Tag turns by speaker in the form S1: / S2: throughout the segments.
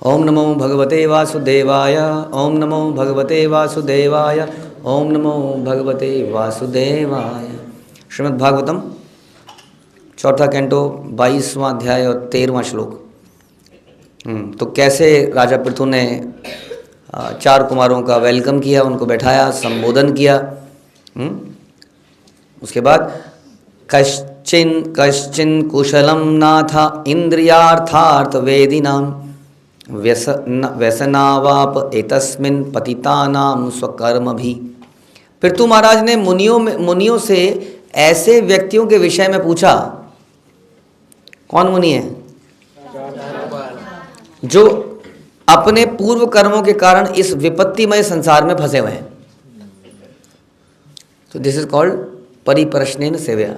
S1: ओम नमो भगवते वासुदेवाय, ओम नमो भगवते वासुदेवाय, ओम नमो भगवते वासुदेवाय। श्रीमद् भागवतम चौथा कैंटो 22वां अध्याय और 13वां श्लोक। तो कैसे राजा पृथु ने चार कुमारों का वेलकम किया, उनको बैठाया, संबोधन किया। उसके बाद कश्चिन कुशलम नाथ इंद्रियार्थार्थ वेदिनाम व्यसनावाप एतस्मिन् पतितानाम स्वकर्म भी। पृथु महाराज ने मुनियों से ऐसे व्यक्तियों के विषय में पूछा। कौन मुनि है? जो अपने पूर्व कर्मों के कारण इस विपत्तिमय संसार में फंसे हुए हैं। तो दिस इज कॉल्ड परिप्रश्नेन सेव्या।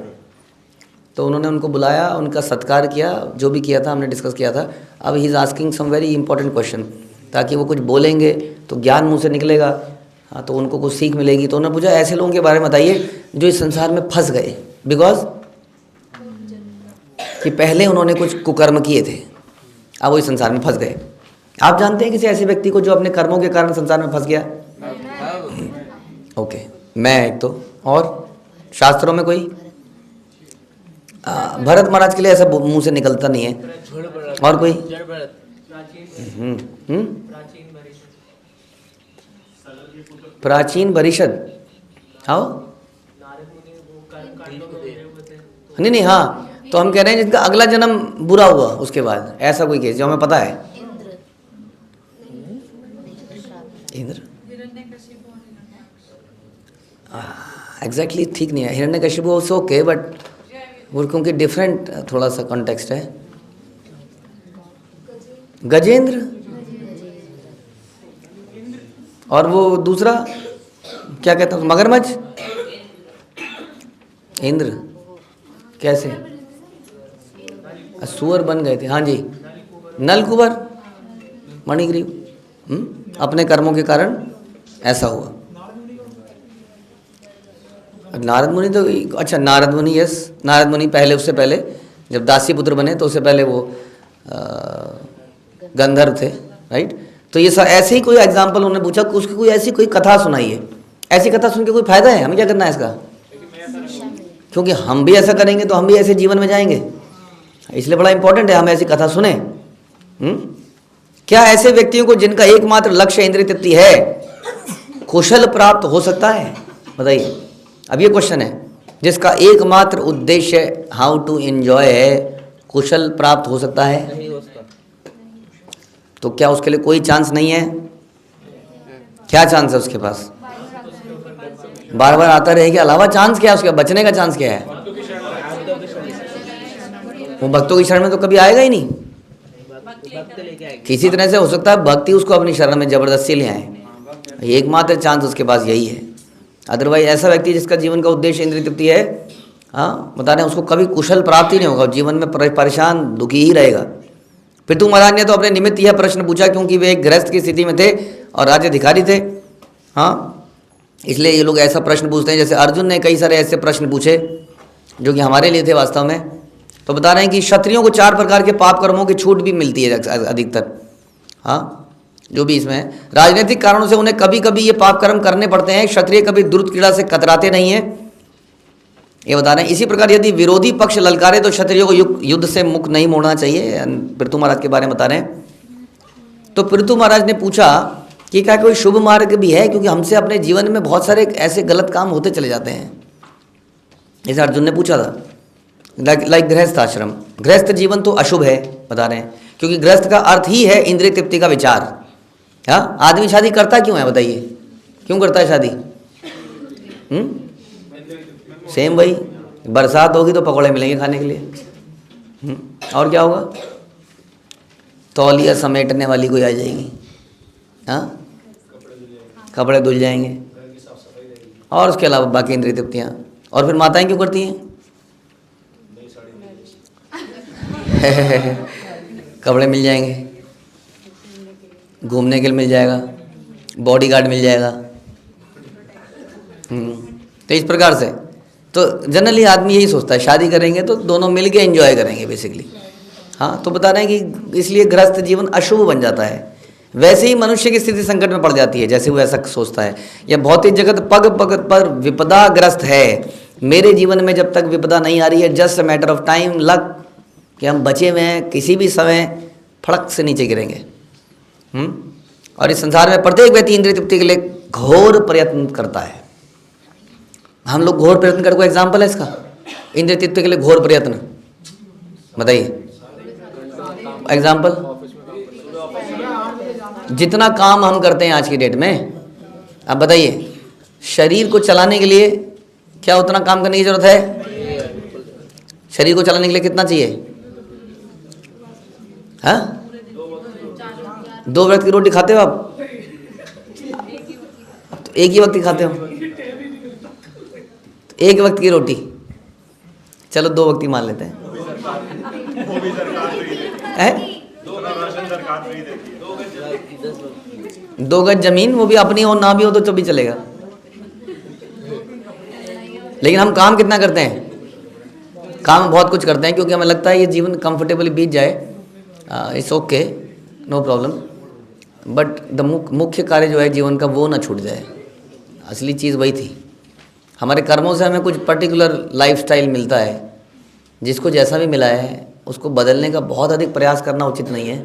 S1: तो उन्होंने उनको बुलाया, उनका सत्कार किया, जो भी किया था हमने डिस्कस किया था। अब he is asking some very important question, ताकि वो कुछ बोलेंगे तो ज्ञान मुंह से निकलेगा। हाँ, तो उनको कुछ सीख मिलेगी। तो उन्होंने पूछा ऐसे लोगों के बारे में बताइए जो इस संसार में फंस गए, बिकॉज कि पहले उन्होंने कुछ कुकर्म किए थे, अब वो इस संसार में फंस गए। आप जानते हैं किसी ऐसे व्यक्ति को जो अपने कर्मों के कारण संसार में फंस गया? ओके, मैं एक तो, और शास्त्रों में कोई? भरत महाराज के लिए ऐसा मुंह से निकलता नहीं है। और कोई? प्राचीन परिषद। आओ नहीं, हाँ, तो हम कह रहे हैं जिनका अगला जन्म बुरा हुआ उसके बाद, ऐसा कोई केस जो हमें पता है। इंद्र एग्जैक्टली ठीक नहीं है। हिरण्यकशिपु ऑल्सो ओके, बट वो क्योंकि डिफरेंट थोड़ा सा कॉन्टेक्स्ट है। गजेंद्र, और वो दूसरा क्या कहता हूँ, मगरमच्छ। इंद्र कैसे? सुअर बन गए थे, हाँ जी। नलकुबर, मणिग्रीव, अपने कर्मों के कारण ऐसा हुआ। नारद मुनि तो अच्छा, नारद मुनि, यस, नारद मुनि पहले, उससे पहले जब दासी पुत्र बने तो उससे पहले वो गंधर्व थे, राइट। तो ये सब ऐसे ही कोई एग्जाम्पल उन्होंने पूछा, उसकी कोई ऐसी कोई कथा सुनाइए। ऐसी कथा सुन के कोई फायदा है? हमें क्या करना है इसका? क्योंकि हम भी ऐसा करेंगे तो हम भी ऐसे जीवन में जाएंगे, इसलिए बड़ा इंपॉर्टेंट है हम ऐसी कथा सुने। क्या ऐसे व्यक्तियों को जिनका एकमात्र लक्ष्य इंद्रिय तृप्ति है कुशल प्राप्त हो सकता है? बताइए। अब ये क्वेश्चन है, जिसका एकमात्र उद्देश्य हाउ टू एंजॉय है, कुशल प्राप्त हो सकता है? तो क्या उसके लिए कोई चांस नहीं है? क्या चांस है उसके पास? बार बार आता रहे के अलावा चांस क्या है उसके? बचने का चांस क्या है? वो भक्तों की शरण में तो कभी आएगा ही नहीं। किसी तरह से हो सकता है भक्ति उसको अपनी शरण में जबरदस्ती ले आए, एकमात्र चांस उसके पास यही है। अदरवाइज ऐसा व्यक्ति जिसका जीवन का उद्देश्य इंद्रिय तृप्ति है, हाँ बता रहे हैं, उसको कभी कुशल प्राप्ति नहीं होगा, जीवन में परेशान दुखी ही रहेगा। पृथु महाराज ने तो अपने निमित्त यह प्रश्न पूछा क्योंकि वे एक गृहस्थ की स्थिति में थे और राज्याधिकारी थे। हाँ, इसलिए ये लोग ऐसा प्रश्न पूछते हैं। जैसे अर्जुन ने कई सारे ऐसे प्रश्न पूछे जो कि हमारे लिए थे वास्तव में। तो बता रहे हैं कि क्षत्रियों को 4 प्रकार के पाप कर्मों की छूट भी मिलती है अधिकतर। हाँ, जो भी इसमें राजनीतिक कारणों से उन्हें कभी कभी ये पाप कर्म करने पड़ते हैं। क्षत्रिय कभी दुष्ट क्रीड़ा से कतराते नहीं हैं, ये बता रहे हैं। इसी प्रकार यदि विरोधी पक्ष ललकारे तो क्षत्रियों को युद्ध से मुख नहीं मोड़ना चाहिए। पृथु महाराज के बारे में बता रहे हैं। तो पृथु महाराज ने पूछा कि क्या कोई शुभ मार्ग भी है, क्योंकि हमसे अपने जीवन में बहुत सारे ऐसे गलत काम होते चले जाते हैं। जैसे अर्जुन ने पूछा था, लाइक गृहस्थ आश्रम, गृहस्थ जीवन तो अशुभ है बता रहे हैं, क्योंकि गृहस्थ का अर्थ ही है इंद्रिय तृप्ति का विचार। हाँ, आदमी शादी करता क्यों है बताइए? क्यों करता है शादी? सेम वही, बरसात होगी तो पकौड़े मिलेंगे खाने के लिए। और क्या होगा? तौलिया समेटने वाली कोई आ जाएगी, हाँ, कपड़े धुल जाएंगे, और उसके अलावा बाकी इंद्रिय तृप्तियाँ। और फिर माताएं क्यों करती हैं? कपड़े मिल जाएंगे, घूमने के लिए मिल जाएगा, बॉडीगार्ड मिल जाएगा। तो इस प्रकार से तो जनरली आदमी यही सोचता है शादी करेंगे तो दोनों मिल के एंजॉय करेंगे बेसिकली। हाँ, तो बता रहे हैं कि इसलिए गृहस्थ जीवन अशुभ बन जाता है। वैसे ही मनुष्य की स्थिति संकट में पड़ जाती है जैसे वो ऐसा सोचता है। या भौतिक जगत पग पग पर विपदाग्रस्त है, मेरे जीवन में जब तक विपदा नहीं आ रही है, just a matter of time, luck, कि हम बचे हुए हैं, किसी भी समय फड़क से नीचे गिरेंगे। और इस संसार में प्रत्येक व्यक्ति इंद्रिय तृप्ति के लिए घोर प्रयत्न करता है। हम लोग घोर प्रयत्न करते, कोई एग्जाम्पल है इसका? इंद्रिय तृप्ति के लिए घोर प्रयत्न बताइए, एग्जाम्पल। जितना काम हम करते हैं आज की डेट में, अब बताइए, शरीर को चलाने के लिए क्या उतना काम करने की जरूरत है? शरीर को चलाने के लिए कितना चाहिए? हाँ, 2 वक्त की रोटी खाते हो आप? अब तो एक ही वक्त की खाते हो। तो एक वक्त की रोटी, चलो 2 वक्त की मान लेते हैं। 2 गज जमीन, वो भी अपनी हो ना भी हो तो भी चलेगा। लेकिन हम काम कितना करते हैं? काम बहुत कुछ करते हैं क्योंकि हमें लगता है ये जीवन कंफर्टेबली बीत जाए, it's okay, no problem. But the मुख्य कार्य जो है जीवन का वो ना छूट जाए। असली चीज़ वही थी। हमारे कर्मों से हमें कुछ पर्टिकुलर लाइफस्टाइल मिलता है, जिसको जैसा भी मिला है उसको बदलने का बहुत अधिक प्रयास करना उचित नहीं है।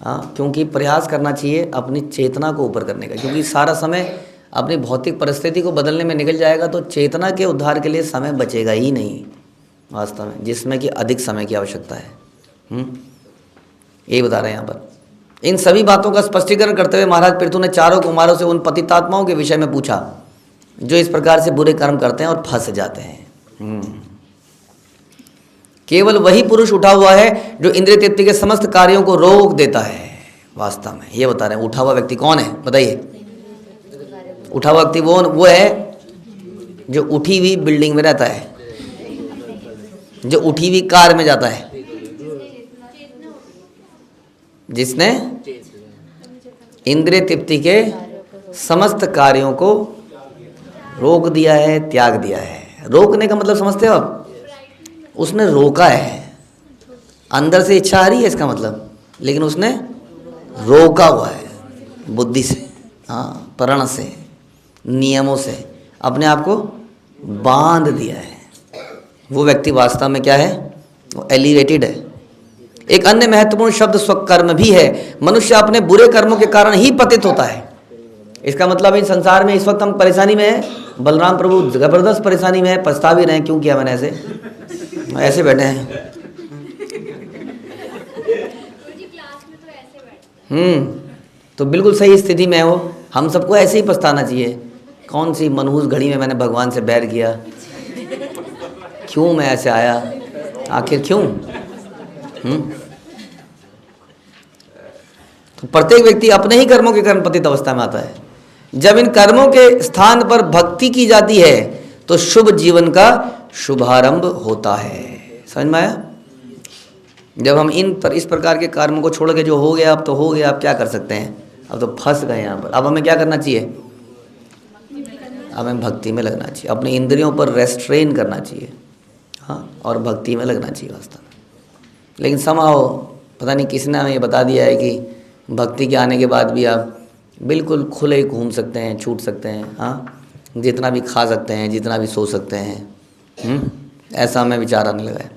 S1: हाँ, क्योंकि प्रयास करना चाहिए अपनी चेतना को ऊपर करने का, क्योंकि सारा समय अपनी भौतिक परिस्थिति को बदलने में निकल जाएगा तो चेतना के उद्धार के लिए समय बचेगा ही नहीं वास्तव में, जिसमें कि अधिक समय की आवश्यकता है। यही बता रहे हैं यहाँ पर। इन सभी बातों का स्पष्टीकरण करते हुए महाराज पृथु ने चारों कुमारों से उन पतितात्माओं के विषय में पूछा जो इस प्रकार से बुरे कर्म करते हैं और फंस जाते हैं। केवल वही पुरुष उठा हुआ है जो इंद्रिय तृप्ति के समस्त कार्यों को रोक देता है वास्तव में। ये बता रहे हैं उठा हुआ व्यक्ति कौन है बताइए। उठा हुआ व्यक्ति वो है जो उठी हुई बिल्डिंग में रहता है, जो उठी हुई कार में जाता है, जिसने इंद्रिय तृप्ति के समस्त कार्यों को रोक दिया है, त्याग दिया है। रोकने का मतलब समझते हो आप? उसने रोका है। अंदर से इच्छा आ रही है इसका मतलब, लेकिन उसने रोका हुआ है बुद्धि से, हाँ, प्रण से, नियमों से अपने आप को बांध दिया है। वो व्यक्ति वास्तव में क्या है? वो एलिवेटेड है। एक अन्य महत्वपूर्ण शब्द स्वकर्म भी है। मनुष्य अपने बुरे कर्मों के कारण ही पतित होता है। इसका मतलब इन संसार में इस वक्त हम परेशानी में हैं। बलराम प्रभु जबरदस्त परेशानी में है, पछता भी रहे हैं क्यों किया मैंने ऐसे बैठे हैं। तो बिल्कुल सही स्थिति में हो। हम सबको ऐसे ही पछताना चाहिए। कौन सी मनहूस घड़ी में मैंने भगवान से बैर किया, क्यों मैं ऐसे आया, आखिर क्यों? तो प्रत्येक व्यक्ति अपने ही कर्मों के कारण पतित अवस्था में आता है। जब इन कर्मों के स्थान पर भक्ति की जाती है तो शुभ जीवन का शुभारंभ होता है। समझ में आया? जब हम इस प्रकार के कर्मों को छोड़ के जो हो गया अब तो हो गया, अब क्या कर सकते हैं, अब तो फंस गए यहाँ पर, अब हमें क्या करना चाहिए? हमें भक्ति में लगना चाहिए, अपने इंद्रियों पर रेस्ट्रेन करना चाहिए, हाँ, और भक्ति में लगना चाहिए वास्तव में। लेकिन समाओ पता नहीं किसने हमें ये बता दिया है कि भक्ति के आने के बाद भी आप बिल्कुल खुले घूम सकते हैं, छूट सकते हैं, हाँ, जितना भी खा सकते हैं, जितना भी सो सकते हैं। ऐसा हमें विचार आने लगा है।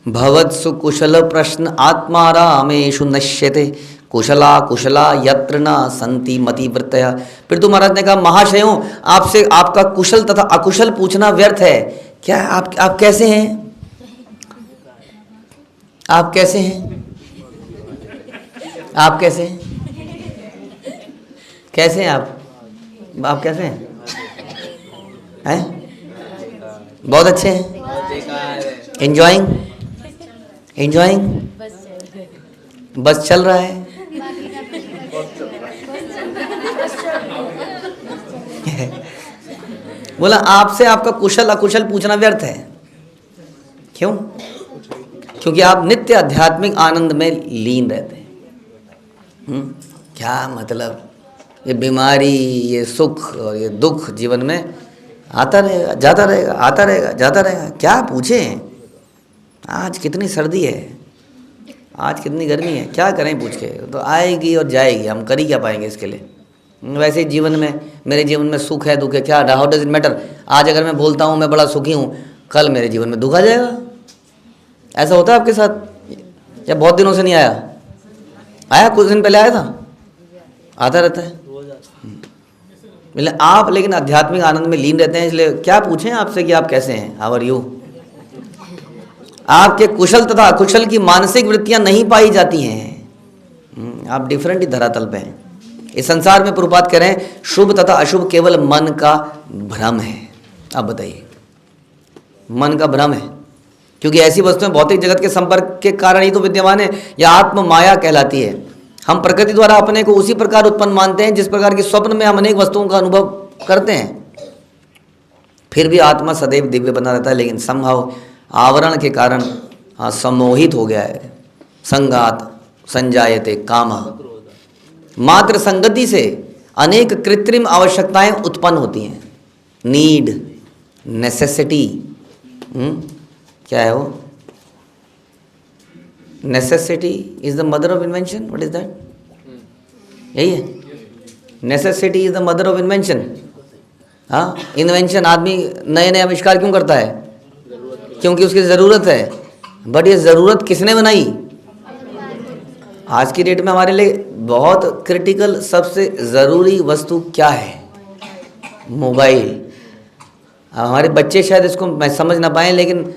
S1: भवत्सु कुशल प्रश्न आत्मा रामेषु नश्यते कुशला कुशला यत्र न संति मतिवृत्तयः। पृथु महाराज ने कहा, महाशयों, आपसे आपका कुशल तथा अकुशल पूछना व्यर्थ है। क्या आप कैसे हैं? आप कैसे हैं? आप कैसे हैं? कैसे हैं आप कैसे हैं? हैं? बहुत अच्छे हैं। एंजॉइंग बस चल रहा है। बोला आपसे आपका कुशल अकुशल पूछना व्यर्थ है। क्यों? क्योंकि आप नित्य आध्यात्मिक आनंद में लीन रहते हैं। क्या मतलब? ये बीमारी, ये सुख और ये दुख जीवन में आता रहेगा, जाता रहेगा, आता रहेगा, जाता रहेगा। क्या पूछें? आज कितनी सर्दी है, आज कितनी गर्मी है, क्या करें पूछ के, तो आएगी और जाएगी, हम कर ही क्या पाएंगे इसके लिए। वैसे ही जीवन में, मेरे जीवन में सुख है दुख है, क्या हाउ डज इट मैटर। आज अगर मैं बोलता हूँ मैं बड़ा सुखी हूँ, कल मेरे जीवन में दुख आ जाएगा। ऐसा होता है आपके साथ, या बहुत दिनों से नहीं आया? आया, कुछ दिन पहले आया था, आता रहता है। मतलब आप लेकिन आध्यात्मिक आनंद में लीन रहते हैं, इसलिए क्या पूछें आपसे कि आप कैसे हैं, हाउ आर यू। आपके कुशल तथा अकुशल की मानसिक वृत्तियां नहीं पाई जाती हैं, आप डिफरेंट ही धरातल पे हैं। इस संसार में प्रभुपाद कह रहे हैं शुभ तथा अशुभ केवल मन का भ्रम है। अब बताइए, मन का भ्रम है, क्योंकि ऐसी वस्तुएं भौतिक जगत के संपर्क के कारण ही तो विद्यमान है, या आत्म माया कहलाती है। हम प्रकृति द्वारा अपने को उसी प्रकार उत्पन्न मानते हैं जिस प्रकार की स्वप्न में हम अनेक वस्तुओं का अनुभव करते हैं। फिर भी आत्मा सदैव दिव्य बना रहता है, लेकिन संभव आवरण के कारण सम्मोहित हो गया है। संगात संजायते काम, मात्र संगति से अनेक कृत्रिम आवश्यकताएं उत्पन्न होती हैं। नीड, नेसेसिटी, क्या है वो? Necessity is the mother of invention. What is that? यही है, necessity is the mother of invention. हाँ, इन्वेंशन, आदमी नए नए आविष्कार क्यों करता है? क्योंकि उसकी ज़रूरत है। बट ये ज़रूरत किसने बनाई? आज की डेट में हमारे लिए बहुत क्रिटिकल, सबसे ज़रूरी वस्तु क्या है? मोबाइल। हमारे बच्चे शायद इसको मैं समझ ना पाए, लेकिन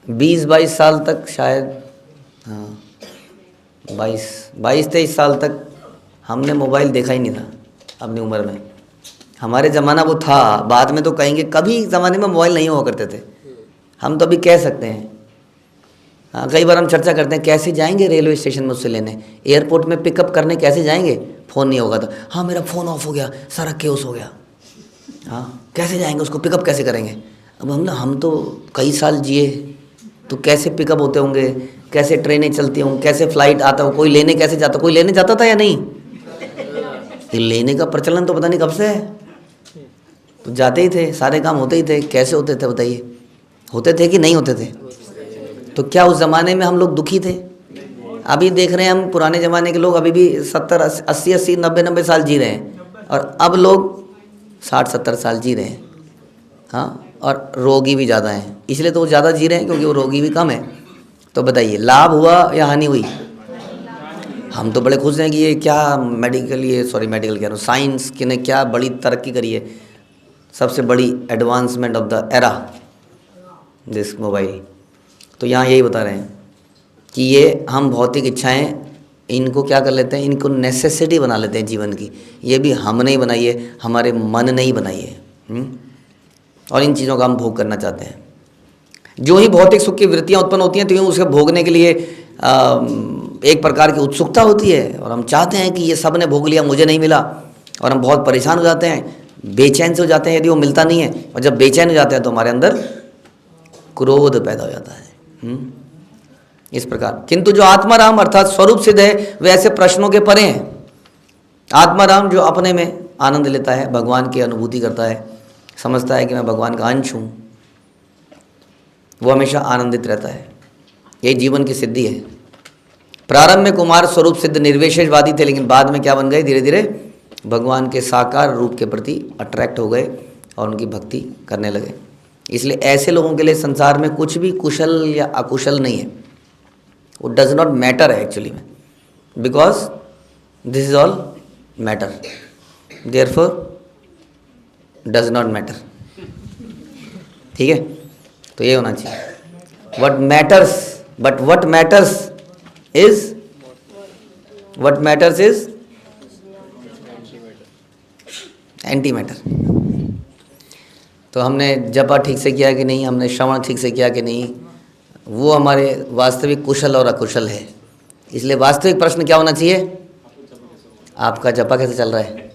S1: 20-22 साल तक शायद, हाँ 22-23 साल तक हमने मोबाइल देखा ही नहीं था अपनी उम्र में। हमारे ज़माना वो था, बाद में तो कहेंगे कभी ज़माने में मोबाइल नहीं हुआ करते थे, हम तो अभी कह सकते हैं। हाँ, कई बार हम चर्चा करते हैं कैसे जाएंगे रेलवे स्टेशन में उससे लेने, एयरपोर्ट में पिकअप करने कैसे जाएंगे, फ़ोन नहीं होगा तो। हाँ, मेरा फ़ोन ऑफ हो गया, सारा केओस हो गया। हाँ, कैसे जाएंगे उसको, पिकअप कैसे करेंगे? अब हम तो कई साल जिए, तो कैसे पिकअप होते होंगे, कैसे ट्रेनें चलती होंगी, कैसे फ्लाइट आता हो, कोई लेने कैसे जाता, कोई लेने जाता था या नहीं? लेने का प्रचलन तो पता नहीं कब से है, तो जाते ही थे, सारे काम होते ही थे। कैसे होते थे बताइए? होते थे कि नहीं होते थे? तो क्या उस ज़माने में हम लोग दुखी थे? अभी देख रहे हैं हम पुराने ज़माने के लोग अभी भी 70-80, 90 साल जी रहे हैं, और अब लोग 60-70 साल जी रहे हैं। हाँ, और रोगी भी ज़्यादा हैं, इसलिए तो वो ज़्यादा जी रहे हैं क्योंकि वो रोगी भी कम है। तो बताइए, लाभ हुआ या हानि हुई? हम तो बड़े खुश हैं कि ये क्या मेडिकल कह रहा हूँ, साइंस की ने क्या बड़ी तरक्की करी है, सबसे बड़ी advancement of the era this mobile. तो यहाँ यही बता रहे हैं कि ये हम भौतिक इच्छाएं इनको क्या कर लेते हैं, इनको नेसेसिटी बना लेते हैं जीवन की। ये भी हम नहीं बनाई है, हमारे मन ने ही बनाई है। और इन चीज़ों का हम भोग करना चाहते हैं। जो ही भौतिक सुख की वृत्तियाँ उत्पन्न होती हैं, तो यूँ उसे भोगने के लिए एक प्रकार की उत्सुकता होती है, और हम चाहते हैं कि ये सब ने भोग लिया, मुझे नहीं मिला, और हम बहुत परेशान हो जाते हैं, बेचैन से हो जाते हैं यदि वो मिलता नहीं है। और जब बेचैन हो जाते हैं तो हमारे अंदर क्रोध पैदा हो जाता है। इस प्रकार, किंतु जो आत्माराम अर्थात स्वरूप सिद्ध है, वे ऐसे प्रश्नों के परे हैं। आत्माराम जो अपने में आनंद लेता है, भगवान की अनुभूति करता है, समझता है कि मैं भगवान का अंश हूँ, वो हमेशा आनंदित रहता है। ये जीवन की सिद्धि है। प्रारंभ में कुमार स्वरूप सिद्ध निर्विशेषवादी थे, लेकिन बाद में क्या बन गए? धीरे धीरे भगवान के साकार रूप के प्रति अट्रैक्ट हो गए और उनकी भक्ति करने लगे। इसलिए ऐसे लोगों के लिए संसार में कुछ भी कुशल या अकुशल नहीं है, वो डज नॉट मैटर है एक्चुअली में, because this is all matter, therefore does not matter. ठीक है, तो ये होना चाहिए। What matters, but what matters is anti matter. तो हमने जपा ठीक से किया कि नहीं, हमने श्रवण ठीक से किया कि नहीं, वो हमारे वास्तविक कुशल और अकुशल है। इसलिए वास्तविक प्रश्न क्या होना चाहिए? आपका जपा कैसे चल रहा है?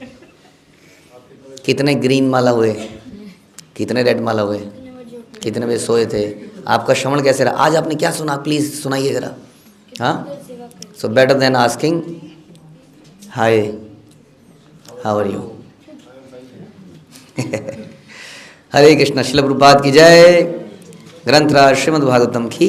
S1: कितने ग्रीन माला हुए, कितने रेड माला हुए, कितने बजे सोए थे, आपका श्रवण कैसे रहा, आज आपने क्या सुना, प्लीज़ सुनाइए ज़रा। हाँ, so better than asking hi how are you. Hare Krishna. Srila Prabhupada की जय, ग्रंथराज श्रीमद् भागवतम की